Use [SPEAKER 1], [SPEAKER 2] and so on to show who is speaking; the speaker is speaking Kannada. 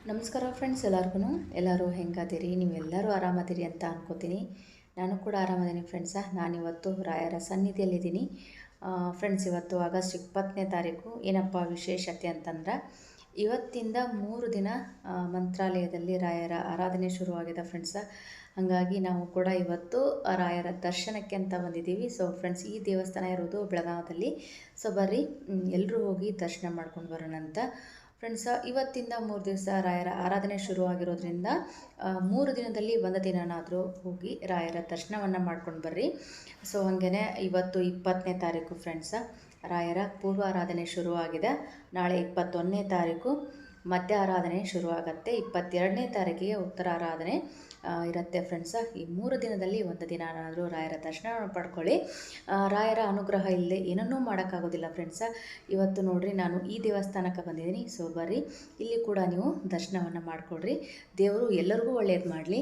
[SPEAKER 1] ನಮಸ್ಕಾರ ಫ್ರೆಂಡ್ಸ್, ಎಲ್ಲರೂ ಹೆಂಗದಿರಿ? ನೀವೆಲ್ಲರೂ ಆರಾಮದಿರಿ ಅಂತ ಅನ್ಕೋತೀನಿ. ನಾನು ಕೂಡ ಆರಾಮದೀನಿ ಫ್ರೆಂಡ್ಸ. ನಾನಿವತ್ತು ರಾಯರ ಸನ್ನಿಧಿಯಲ್ಲಿದ್ದೀನಿ ಫ್ರೆಂಡ್ಸ್. ಇವತ್ತು ಆಗಸ್ಟ್ 20ನೇ ತಾರೀಕು. ಏನಪ್ಪ ವಿಶೇಷತೆ ಅಂತಂದ್ರೆ, ಇವತ್ತಿಂದ 3 ದಿನ ಮಂತ್ರಾಲಯದಲ್ಲಿ ರಾಯರ ಆರಾಧನೆ ಶುರುವಾಗಿದೆ ಫ್ರೆಂಡ್ಸ. ಹಾಗಾಗಿ ನಾವು ಕೂಡ ಇವತ್ತು ರಾಯರ ದರ್ಶನಕ್ಕೆ ಅಂತ ಬಂದಿದ್ದೀವಿ. ಸೊ ಫ್ರೆಂಡ್ಸ್, ಈ ದೇವಸ್ಥಾನ ಇರೋದು ಬೆಳಗಾವದಲ್ಲಿ. ಸೊ ಬರ್ರಿ ಎಲ್ಲರೂ ಹೋಗಿ ದರ್ಶನ ಮಾಡ್ಕೊಂಡು ಬರೋಣ ಅಂತ ಫ್ರೆಂಡ್ಸ. ಇವತ್ತಿಂದ 3 ದಿವಸ ರಾಯರ ಆರಾಧನೆ ಶುರುವಾಗಿರೋದ್ರಿಂದ 3 ದಿನದಲ್ಲಿ ಒಂದು ದಿನನಾದರೂ ಹೋಗಿ ರಾಯರ ದರ್ಶನವನ್ನು ಮಾಡ್ಕೊಂಡು ಬರ್ರಿ. ಸೊ ಹಾಗೇ ಇವತ್ತು 20ನೇ ತಾರೀಕು ಫ್ರೆಂಡ್ಸ, ರಾಯರ ಪೂರ್ವ ಆರಾಧನೆ ಶುರುವಾಗಿದೆ. ನಾಳೆ 21ನೇ ತಾರೀಕು ಮಧ್ಯ ಆರಾಧನೆ ಶುರುವಾಗುತ್ತೆ. 22ನೇ ತಾರೀಕಿಗೆ ಉತ್ತರ ಆರಾಧನೆ ಇರುತ್ತೆ ಫ್ರೆಂಡ್ಸ. ಈ 3 ದಿನದಲ್ಲಿ ಒಂದು ದಿನನಾದರೂ ರಾಯರ ದರ್ಶನ ಪಡ್ಕೊಳ್ಳಿ. ರಾಯರ ಅನುಗ್ರಹ ಇಲ್ಲದೆ ಏನನ್ನೂ ಮಾಡೋಕ್ಕಾಗೋದಿಲ್ಲ ಫ್ರೆಂಡ್ಸ. ಇವತ್ತು ನೋಡ್ರಿ, ನಾನು ಈ ದೇವಸ್ಥಾನಕ್ಕೆ ಬಂದಿದ್ದೀನಿ. ಸೊ ಬರ್ರಿ, ಇಲ್ಲಿ ಕೂಡ ನೀವು ದರ್ಶನವನ್ನು ಮಾಡಿಕೊಡ್ರಿ. ದೇವರು ಎಲ್ಲರಿಗೂ ಒಳ್ಳೇದು ಮಾಡಲಿ.